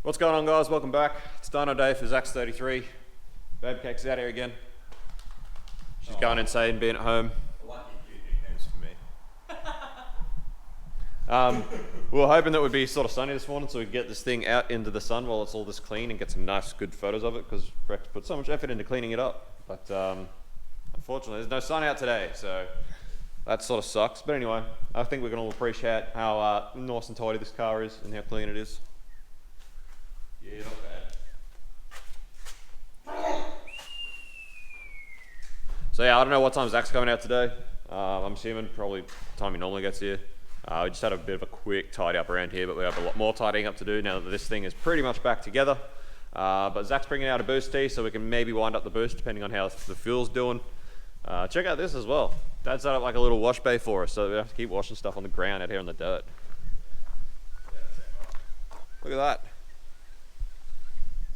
What's going on, guys? Welcome back. It's dyno day for R33. Babe Cake's out here again. She's going insane being at home. I like your cute nicknames for me. We were hoping that it would be sort of sunny this morning so we could get this thing out into the sun while it's all this clean and get some nice, good photos of it because Brex put so much effort into cleaning it up. But unfortunately, there's no sun out today, so that sort of sucks. But anyway, I think we can all appreciate how nice and tidy this car is and how clean it is. Yeah, not bad. So yeah, I don't know what time Zach's coming out today. I'm assuming probably the time he normally gets here. We just had a bit of a quick tidy up around here, but we have a lot more tidying up to do now that this thing is pretty much back together. But Zach's bringing out a boost tee, so we can maybe wind up the boost depending on how the fuel's doing. Check out this as well. Dad's set up like a little wash bay for us, so we have to keep washing stuff on the ground out here in the dirt. Look at that.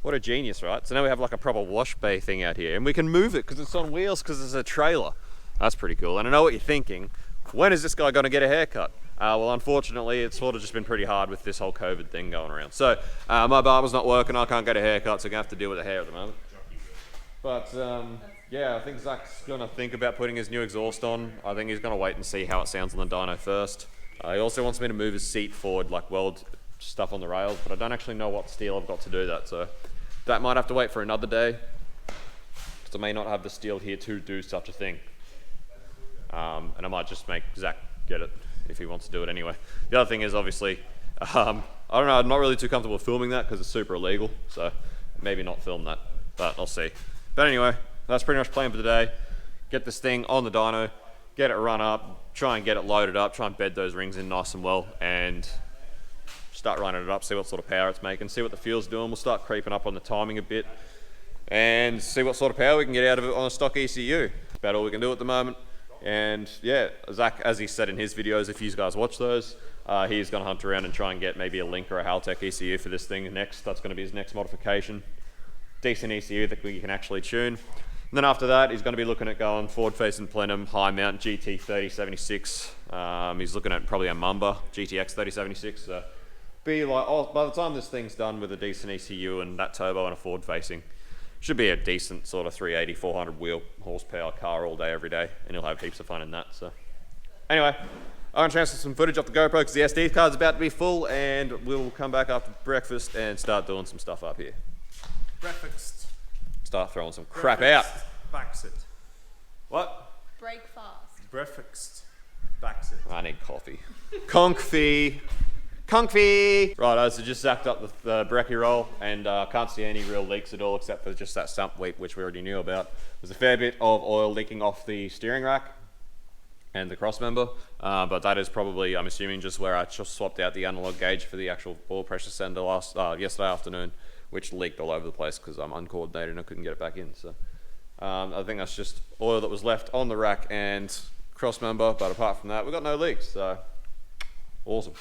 What a genius, right? So now we have like a proper wash bay thing out here, and we can move it because it's on wheels because it's a trailer. That's pretty cool. And I know what you're thinking. When is this guy going to get a haircut? Well, unfortunately, it's sort of just been pretty hard with this whole COVID thing going around. So my barber's not working. I can't get a haircut, so I'm going to have to deal with the hair at the moment. But yeah, I think Zach's going to think about putting his new exhaust on. I think he's going to wait and see how it sounds on the dyno first. He also wants me to move his seat forward, like weld stuff on the rails, but I don't actually know what steel I've got to do that, so that might have to wait for another day, because I may not have the steel here to do such a thing. And I might just make Zach get it if he wants to do it anyway. The other thing is obviously, I don't know, I'm not really too comfortable filming that because it's super illegal, so maybe not film that, but I'll see. But anyway, that's pretty much the plan for today. Get this thing on the dyno, get it run up, try and get it loaded up, try and bed those rings in nice and well, and start running it up, see what sort of power it's making, see what the fuel's doing. We'll start creeping up on the timing a bit and see what sort of power we can get out of it on a stock ECU. That's about all we can do at the moment. And yeah, Zach, as he said in his videos, if you guys watch those, he's going to hunt around and try and get maybe a Link or a Haltech ECU for this thing next. That's going to be his next modification. Decent ECU that we can actually tune. And then after that, he's going to be looking at going forward-facing plenum, high mount GT 3076. He's looking at probably a Mamba GTX 3076. So be like, oh, by the time this thing's done with a decent ECU and that turbo and a forward-facing, should be a decent sort of 380, 400 wheel horsepower car all day, every day, and he'll have heaps of fun in that. So anyway, I'm going to transfer some footage off the GoPro because the SD card's about to be full, and we'll come back after breakfast and start doing some stuff up here. Breakfast. Start throwing some crap out. Backs it. What? Break fast. Breakfast. Backs it. I need coffee. Comfy. Righto, so just zacked up the brekkie roll and can't see any real leaks at all except for just that sump leak, which we already knew about. There's a fair bit of oil leaking off the steering rack and the cross member, but that is probably, I'm assuming, just where I just swapped out the analog gauge for the actual oil pressure sender yesterday afternoon, which leaked all over the place because I'm uncoordinated and I couldn't get it back in. So I think that's just oil that was left on the rack and cross member, but apart from that, we've got no leaks, so awesome.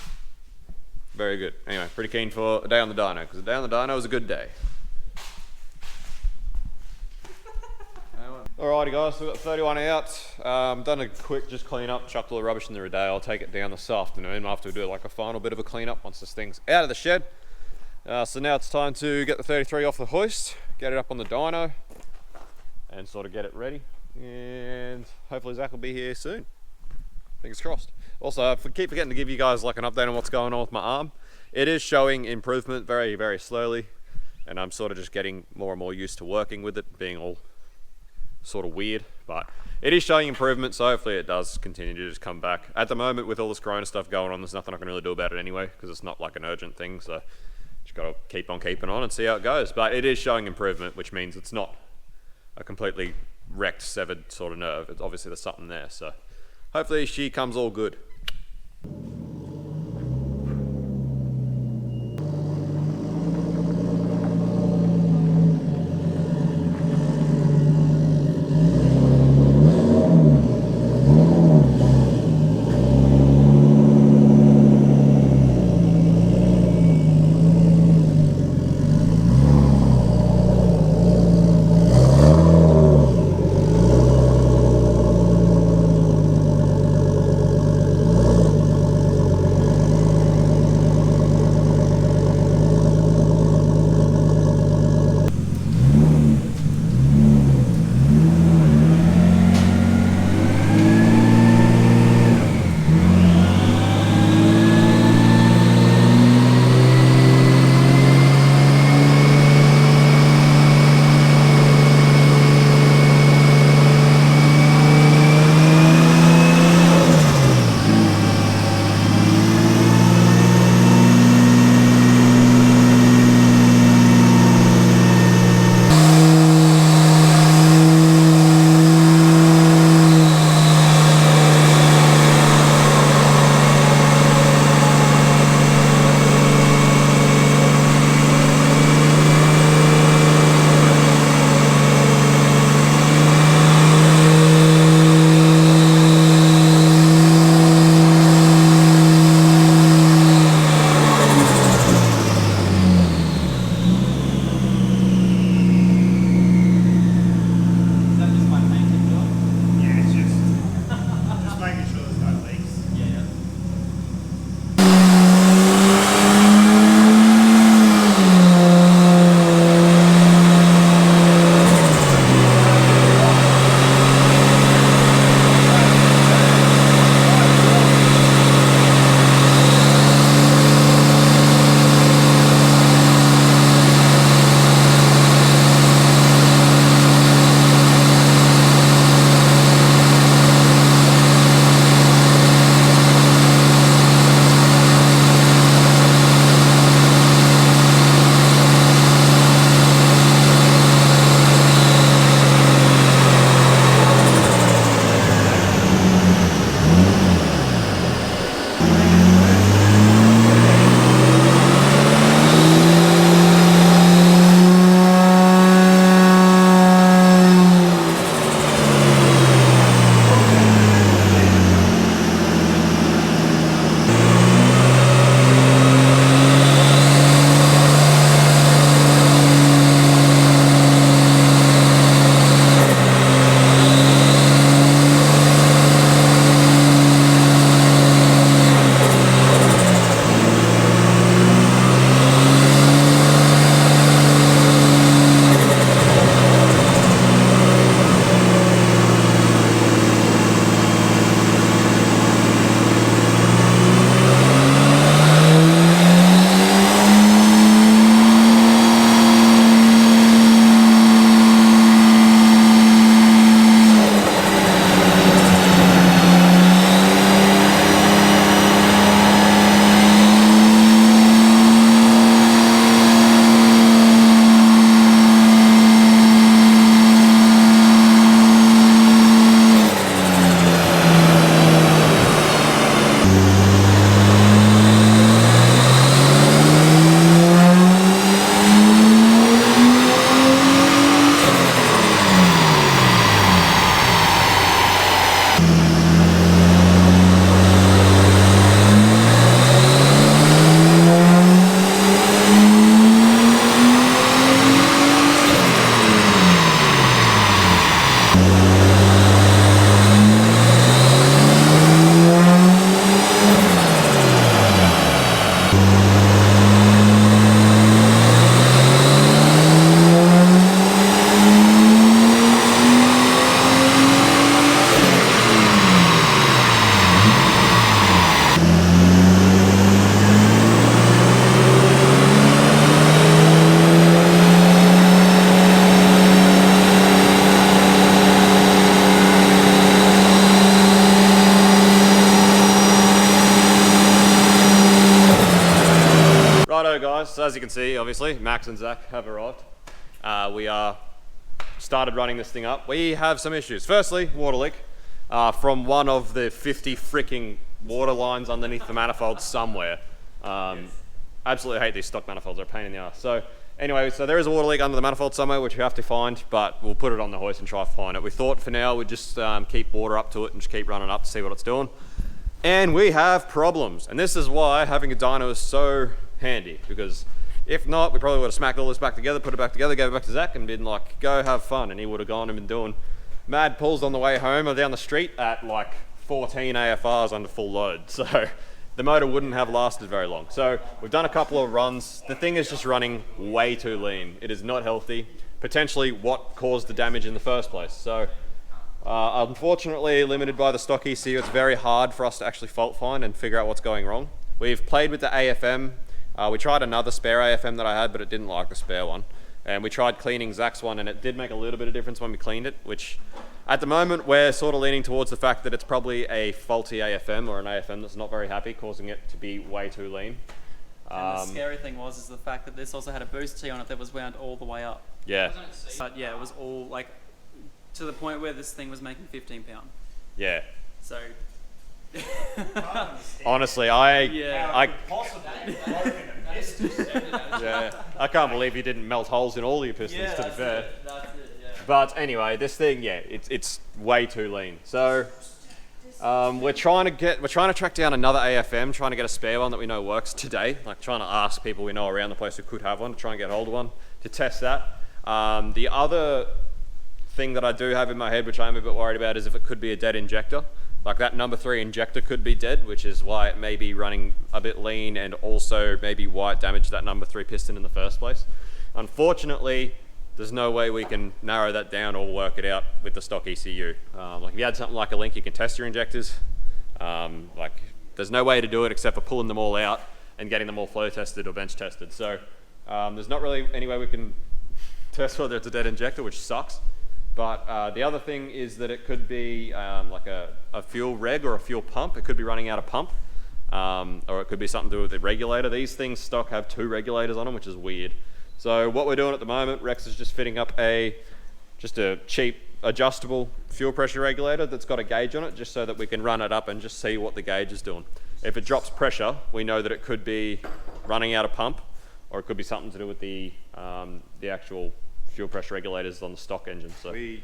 Very good. Anyway, pretty keen for a day on the dyno, because a day on the dyno is a good day. Alrighty guys, so we've got 31 out. Done a quick just clean up, chucked all the rubbish in the day. I'll take it down this afternoon after we do like a final bit of a clean up once this thing's out of the shed. So now it's time to get the 33 off the hoist, get it up on the dyno, and sort of get it ready. And hopefully Zach will be here soon. Fingers crossed. Also, I keep forgetting to give you guys like an update on what's going on with my arm. It is showing improvement very, very slowly, and I'm sort of just getting more and more used to working with it, being all sort of weird, but it is showing improvement, so hopefully it does continue to just come back. At the moment, with all this corona stuff going on, there's nothing I can really do about it anyway, because it's not like an urgent thing, so just got to keep on keeping on and see how it goes. But it is showing improvement, which means it's not a completely wrecked, severed sort of nerve. It's obviously there's something there, so hopefully she comes all good. So as you can see, obviously, Max and Zach have arrived. We are started running this thing up. We have some issues. Firstly, water leak from one of the 50 freaking water lines underneath the manifold somewhere. Absolutely hate these stock manifolds, they're a pain in the ass. So anyway, so there is a water leak under the manifold somewhere which we have to find, but we'll put it on the hoist and try to find it. We thought for now we'd just keep water up to it and just keep running up to see what it's doing. And we have problems. And this is why having a dyno is so handy, because if not, we probably would have smacked all this back together, put it back together, gave it back to Zach and been like, go have fun. And he would have gone and been doing mad pulls on the way home or down the street at like 14 AFRs under full load. So the motor wouldn't have lasted very long. So we've done a couple of runs. The thing is just running way too lean. It is not healthy. Potentially what caused the damage in the first place. So unfortunately, limited by the stock ECU, it's very hard for us to actually fault find and figure out what's going wrong. We've played with the AFM. We tried another spare AFM that I had, but it didn't like the spare one. And we tried cleaning Zach's one, and it did make a little bit of difference when we cleaned it, which at the moment we're sort of leaning towards the fact that it's probably a faulty AFM or an AFM that's not very happy, causing it to be way too lean. And the scary thing is the fact that this also had a boost tee on it that was wound all the way up. Yeah. But yeah, it was all like to the point where this thing was making 15 pound. Yeah. So honestly, yeah. I can't believe you didn't melt holes in all your pistons, to be fair. That's it, yeah. But anyway, this thing, yeah, it's way too lean. So we're trying to track down another AFM, trying to get a spare one that we know works today. Like trying to ask people we know around the place who could have one to try and get hold of one to test that. The other thing that I do have in my head, which I'm a bit worried about, is if it could be a dead injector. Like that number 3 injector could be dead, which is why it may be running a bit lean, and also maybe why it damaged that number 3 piston in the first place. Unfortunately, there's no way we can narrow that down or work it out with the stock ECU. Like if you had something like a link, you can test your injectors. Like there's no way to do it except for pulling them all out and getting them all flow tested or bench tested. So there's not really any way we can test whether it's a dead injector, which sucks. But the other thing is that it could be like a fuel reg or a fuel pump. It could be running out of pump, or it could be something to do with the regulator. These things stock have 2 regulators on them, which is weird. So what we're doing at the moment, Rex is just fitting up just a cheap adjustable fuel pressure regulator that's got a gauge on it, just so that we can run it up and just see what the gauge is doing. If it drops pressure, we know that it could be running out of pump, or it could be something to do with the actual fuel pressure regulators on the stock engine. So We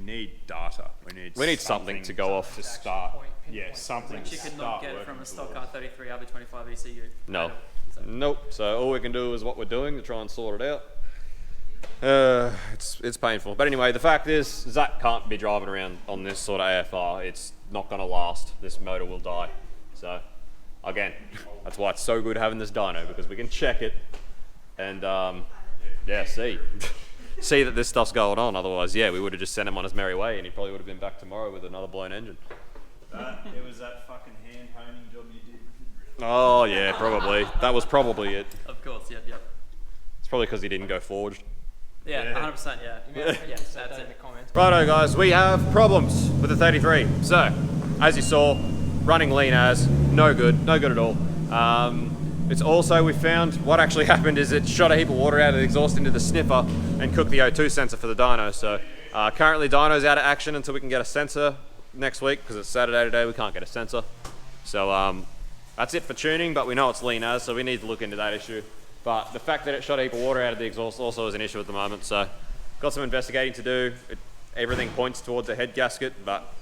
need data. we need something to go off to start. Yeah, something. Which you to could not start get working from a stock towards. R33 RB25 ECU. No. So, Nope. So all we can do is what we're doing to try and sort it out. It's painful. But anyway, the fact is, Zach can't be driving around on this sort of AFR. It's not going to last. This motor will die. So again, that's why it's so good having this dyno, because we can check it and yeah, see that this stuff's going on. Otherwise, yeah, we would have just sent him on his merry way, and he probably would have been back tomorrow with another blown engine. It was that fucking hand honing job you did. Oh yeah, probably. That was probably it. of course, yep. It's probably because he didn't go forged. Yeah, Yeah. 100%, yeah. Yeah, that's it. Righto guys, we have problems with the 33. So, as you saw, running lean as, no good at all. It's also, we found what actually happened is it shot a heap of water out of the exhaust into the sniffer and cooked the O2 sensor for the dyno. So currently dyno's out of action until we can get a sensor next week, because it's Saturday today, we can't get a sensor. So that's it for tuning, but we know it's lean as, so we need to look into that issue. But the fact that it shot a heap of water out of the exhaust also is an issue at the moment, so got some investigating to do. Everything points towards a head gasket, but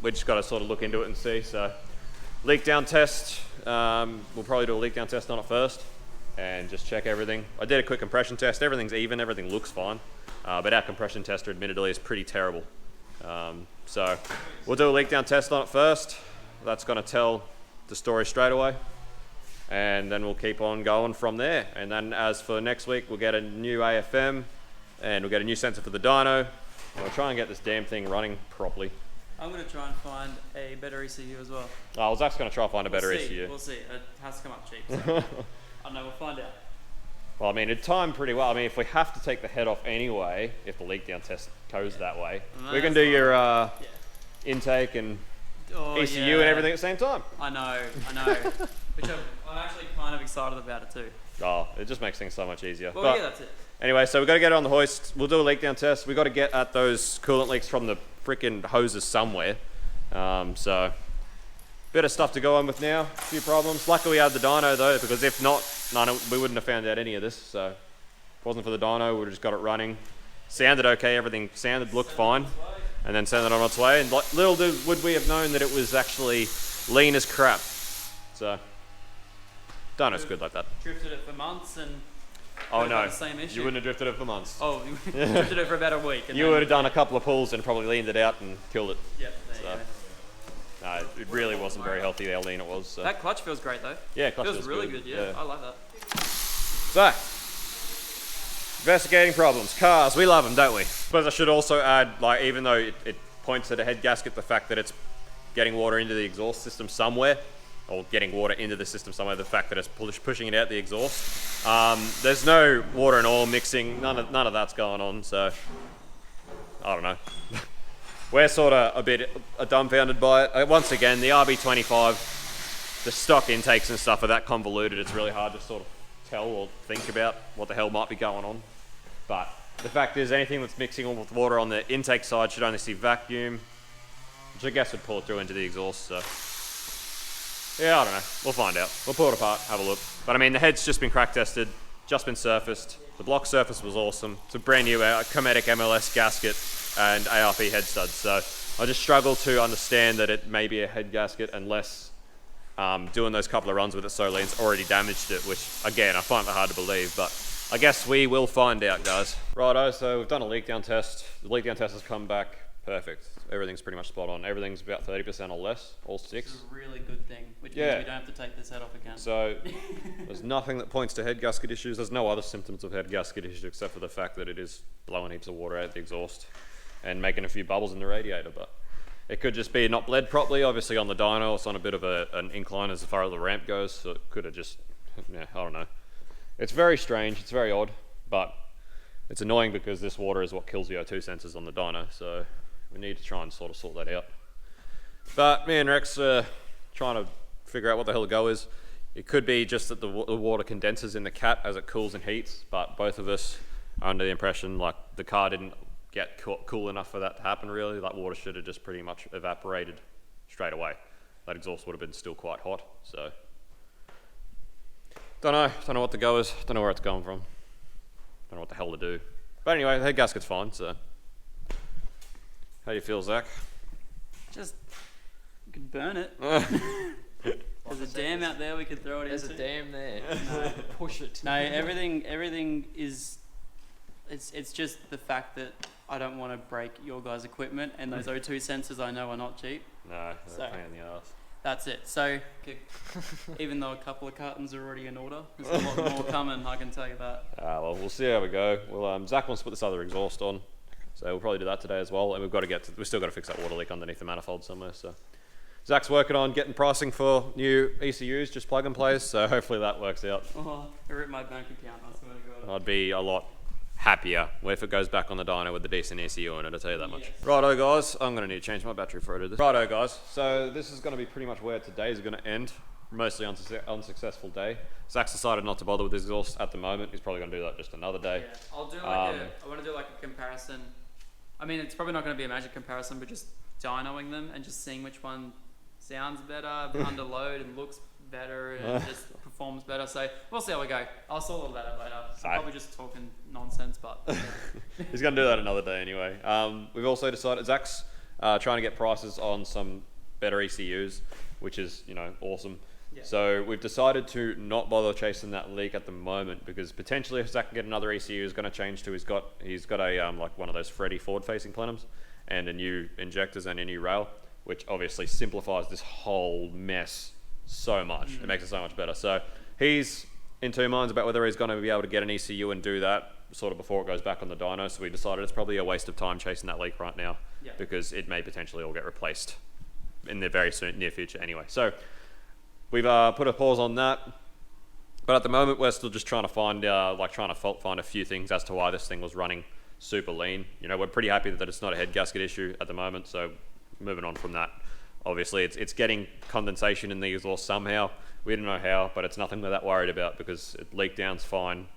we just got to sort of look into it and see. So leak down test, we'll probably do a leak down test on it first and just check everything. I did a quick compression test, everything's even, everything looks fine, but our compression tester admittedly is pretty terrible. So we'll do a leak down test on it first. That's going to tell the story straight away, and then we'll keep on going from there. And then as for next week, we'll get a new AFM and we'll get a new sensor for the dyno, and we'll try and get this damn thing running properly. I'm going to try and find a better ECU as well. Oh, Zach's going to try and find a better ECU. We'll see. It has to come up cheap. So I don't know, we'll find out. Well, I mean, it timed pretty well. I mean, if we have to take the head off anyway, if the leak down test goes that way, No, we can that's do your Yeah. intake and ECU yeah. and everything at the same time. I know. Which I'm actually kind of excited about it too. Oh, it just makes things so much easier. Well, But yeah, that's it. anyway, so we've got to get it on the hoist. We'll do a leak down test. We've got to get at those coolant leaks from the freaking hoses somewhere. So, bit of stuff to go on with now. A few problems. Luckily we had the dyno though, because if not, we wouldn't have found out any of this. So, if it wasn't for the dyno, we would have just got it running. Sounded okay, everything sounded, looked fine. And then sent it on its way. And little would we have known that it was actually lean as crap. So, dyno's good like that. Drifted it for months and Oh had no, the same issue. you wouldn't have drifted it for months. Oh, you drifted it for about a week. And You then, would have done a couple of pulls and probably leaned it out and killed it. Yep, there you So, go. no, it really wasn't very healthy how lean it was. So. That clutch feels great though. Yeah, clutch feels really good. Yeah, I like that. So, investigating problems. Cars, we love them, don't we? But I should also add, like, even though it points at a head gasket, the fact that it's getting water into the exhaust system somewhere, or getting water into the system somewhere, the fact that it's pushing it out the exhaust. There's no water and oil mixing, none of that's going on, so I don't know. We're sort of a bit dumbfounded by it. Once again, the RB25, the stock intakes and stuff are that convoluted, it's really hard to sort of tell or think about what the hell might be going on. But the fact is, anything that's mixing with water on the intake side should only see vacuum, which I guess would pull it through into the exhaust, so. Yeah, I don't know. We'll find out. We'll pull it apart, have a look. But I mean, the head's just been crack tested, just been surfaced. The block surface was awesome. It's a brand new Cometic MLS gasket and ARP head studs. So I just struggle to understand that it may be a head gasket unless doing those couple of runs with it so lean's already damaged it, which again, I find it hard to believe, but I guess we will find out, guys. Righto, so we've done a leak down test. The leak down test has come back perfect. Everything's pretty much spot on. Everything's about 30% or less, all six. Which is a really good thing, which means we don't have to take this head off again. So there's nothing that points to head gasket issues. There's no other symptoms of head gasket issues except for the fact that it is blowing heaps of water out the exhaust and making a few bubbles in the radiator. But it could just be not bled properly. Obviously on the dyno, it's on a bit of an incline as far as the ramp goes, so it could have just, yeah, I don't know. It's very strange. It's very odd, but it's annoying because this water is what kills the O2 sensors on the dyno. So we need to try and sort that out. But me and Rex are trying to figure out what the hell the go is. It could be just that the water condenses in the cat as it cools and heats, but both of us are under the impression like the car didn't get cool enough for that to happen really. Like water should have just pretty much evaporated straight away. That exhaust would have been still quite hot, so. Don't know what the go is, don't know where it's going from. Don't know what the hell to do. But anyway, the head gasket's fine, so. How do you feel, Zach? Just, you could burn it. There's a dam out there we could throw it There's into. a dam there. No. Push it. No, everything is, it's just the fact that I don't want to break your guys' equipment, and those O2 sensors I know are not cheap. No, So- they're a pain in the ass. That's it. So, even though a couple of cartons are already in order, there's a lot more coming, I can tell you that. Well, we'll see how we go. Well, Zach wants to put this other exhaust on, so we'll probably do that today as well. And we've still got to fix that water leak underneath the manifold somewhere. So, Zach's working on getting pricing for new ECUs, just plug and plays. So hopefully that works out. Oh, I ripped my bank account, I swear to God. I'd be a lot happier if it goes back on the dyno with the decent ECU in it, I'll tell you that much. Yes. Righto guys, I'm going to need to change my battery for this. Righto guys, so this is going to be pretty much where today's going to end. Mostly unsuccessful day. Zach's decided not to bother with his exhaust at the moment. He's probably going to do that just another day. Yeah, I'll do I want to do like a comparison. I mean, it's probably not going to be a magic comparison, but just dynoing them and just seeing which one sounds better under load and looks better and just performs better. So we'll see how we go. I'll sort all that out later. I'm probably just talking nonsense, but He's going to do that another day anyway. We've also decided Zach's trying to get prices on some better ECUs, which is, awesome. Yeah. So we've decided to not bother chasing that leak at the moment because potentially if Zach can get another ECU, is going to change to he's got a like one of those Freddy forward-facing plenums and a new injectors and a new rail, which obviously simplifies this whole mess so much. It makes it so much better. So he's in two minds about whether he's going to be able to get an ECU and do that sort of before it goes back on the dyno. So we decided it's probably a waste of time chasing that leak right now because it may potentially all get replaced in the very near future anyway. So we've put a pause on that. But at the moment, we're still just trying to find fault find a few things as to why this thing was running super lean. We're pretty happy that it's not a head gasket issue at the moment. So moving on from that. obviously it's getting condensation in the exhaust somehow. We don't know how, but it's nothing we're that worried about because leak down's fine.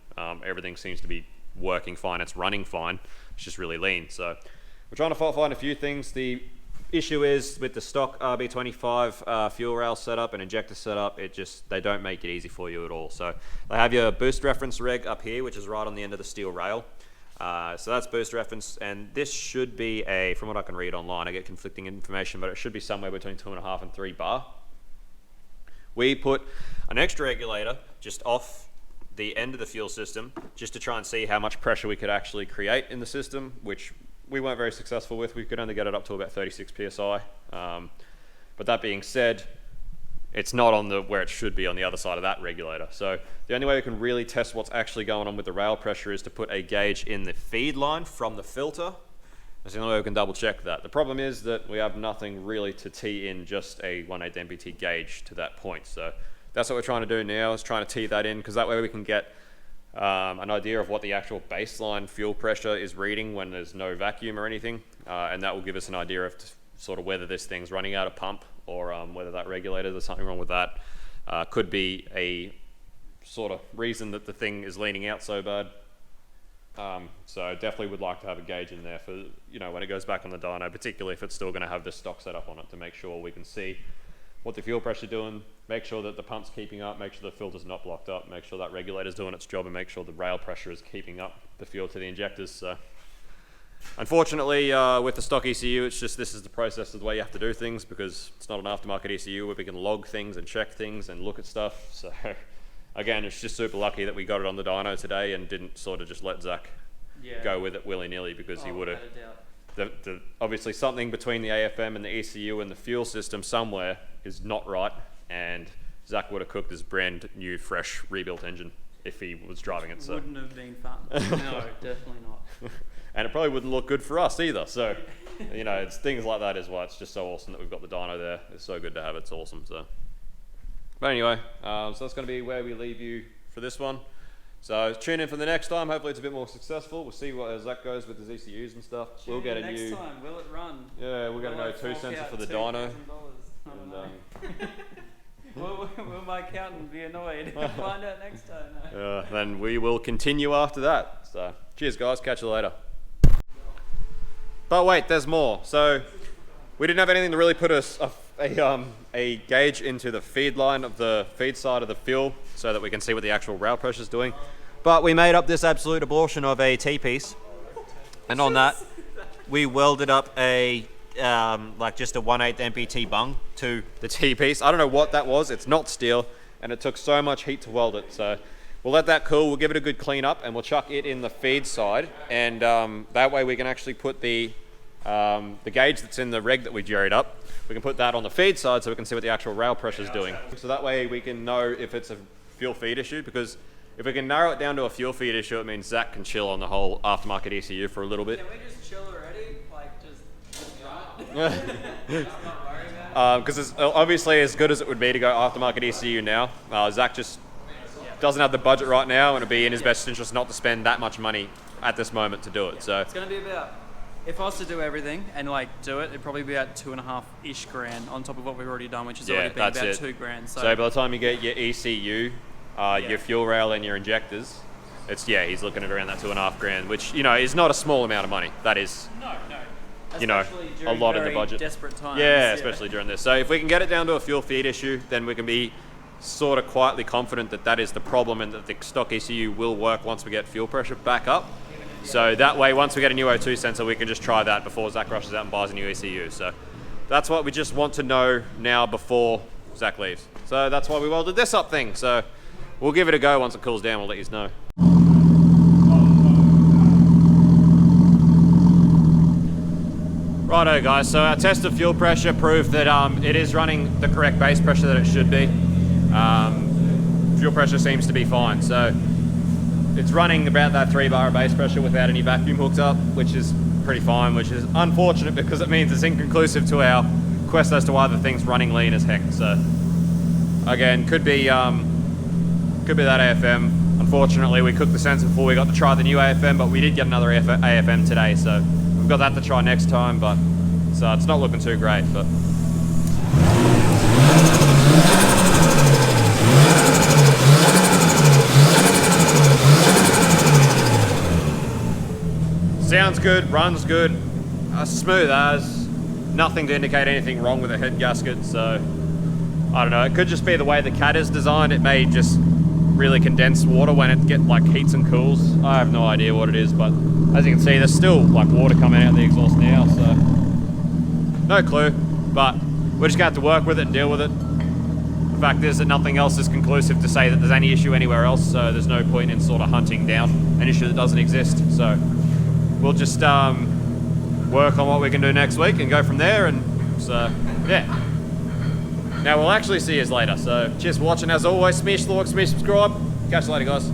Everything seems to be working fine. It's running fine. It's just really lean. So we're trying to fault find a few things. The issue is with the stock RB25 fuel rail setup and injector setup, they don't make it easy for you at all. So they have your boost reference reg up here, which is right on the end of the steel rail. So that's boost reference, and this should be from what I can read online, I get conflicting information, but it should be somewhere between 2.5 and 3 bar. We put an extra regulator just off the end of the fuel system just to try and see how much pressure we could actually create in the system, which we weren't very successful with. We could only get it up to about 36 psi. But that being said, it's not on where it should be on the other side of that regulator. So the only way we can really test what's actually going on with the rail pressure is to put a gauge in the feed line from the filter. That's the only way we can double check that. The problem is that we have nothing really to tee in just a 1/8 MPT gauge to that point. So that's what we're trying to do now, is trying to tee that in, because that way we can get an idea of what the actual baseline fuel pressure is reading when there's no vacuum or anything. And that will give us an idea of sort of whether this thing's running out of pump, or whether that regulator, there's something wrong with that. Could be a sort of reason that the thing is leaning out so bad. So definitely would like to have a gauge in there for, when it goes back on the dyno, particularly if it's still going to have this stock setup on it, to make sure we can see what the fuel pressure is doing, make sure that the pump's keeping up, make sure the filter's not blocked up, make sure that regulator's doing its job, and make sure the rail pressure is keeping up the fuel to the injectors. So unfortunately, with the stock ECU, it's just, this is the process of the way you have to do things, because it's not an aftermarket ECU where we can log things and check things and look at stuff. So again, it's just super lucky that we got it on the dyno today and didn't sort of just let Zach go with it willy-nilly, because he would have... Obviously something between the AFM and the ECU and the fuel system somewhere is not right, and Zach would have cooked his brand new, fresh, rebuilt engine if he was driving it. So Wouldn't have been fun. No, definitely not. And it probably wouldn't look good for us either. So, it's things like that is why it's just so awesome that we've got the dyno there. It's so good to have it. It's awesome. So, but anyway, so that's going to be where we leave you for this one. So tune in for the next time. Hopefully it's a bit more successful. We'll see what Zach goes with his ECUs and stuff. We'll get a new... Next time, will it run? Yeah, we'll get an O2 sensor for the dyno. Will my accountant be annoyed? Find out next time. Then we will continue after that. So cheers guys, catch you later. But wait, there's more. So we didn't have anything to really put a gauge into the feed line of the feed side of the fuel so that we can see what the actual rail pressure is doing. But we made up this absolute abortion of a T-piece, and on that we welded up a just a 1/8 MPT bung to the T-piece. I don't know what that was. It's not steel, and it took so much heat to weld it. So we'll let that cool. We'll give it a good clean up, and we'll chuck it in the feed side, and that way we can actually put the gauge that's in the reg that we jerried up. We can put that on the feed side so we can see what the actual rail pressure is doing. So that way we can know if it's a fuel feed issue, because if we can narrow it down to a fuel feed issue, it means Zach can chill on the whole aftermarket ECU for a little bit. Can we just chill already? Like, just run? Not worry about it? Because it's obviously as good as it would be to go aftermarket ECU now. Zach just doesn't have the budget right now, and it'd be in his best interest not to spend that much money at this moment to do it. So it's going to be about... If I was to do everything and do it, it'd probably be about $2.5-ish grand on top of what we've already done, which has already been about $2 grand. So by the time you get your ECU, your fuel rail and your injectors, he's looking at around that $2.5 grand, which is not a small amount of money. That is a lot of the budget. Desperate times. Yeah, especially during this. So if we can get it down to a fuel feed issue, then we can be sort of quietly confident that that is the problem, and that the stock ECU will work once we get fuel pressure back up. So that way, once we get a new O2 sensor, we can just try that before Zach rushes out and buys a new ECU. So that's what we just want to know now before Zach leaves. So that's why we welded this up thing. So we'll give it a go once it cools down. We'll let you know. Righto guys, so our test of fuel pressure proved that it is running the correct base pressure that it should be. Fuel pressure seems to be fine. So it's running about that 3 bar of base pressure without any vacuum hooked up, which is pretty fine, which is unfortunate because it means it's inconclusive to our quest as to why the thing's running lean as heck. So again, could be that AFM. Unfortunately, we cooked the sensor before we got to try the new AFM, but we did get another AFM today, so we've got that to try next time, but so it's not looking too great. But Sounds good, runs good, smooth as, nothing to indicate anything wrong with the head gasket, so I don't know, it could just be the way the cat is designed. It may just really condense water when it like heats and cools. I have no idea what it is, but as you can see, there's still like water coming out of the exhaust now, so no clue, but we're just going to have to work with it and deal with it. The fact is that nothing else is conclusive to say that there's any issue anywhere else, so there's no point in sort of hunting down an issue that doesn't exist. So we'll just work on what we can do next week and go from there, and so yeah. Now we'll actually see you later, so cheers for watching. As always, smash the like, smash subscribe. Catch you later, guys.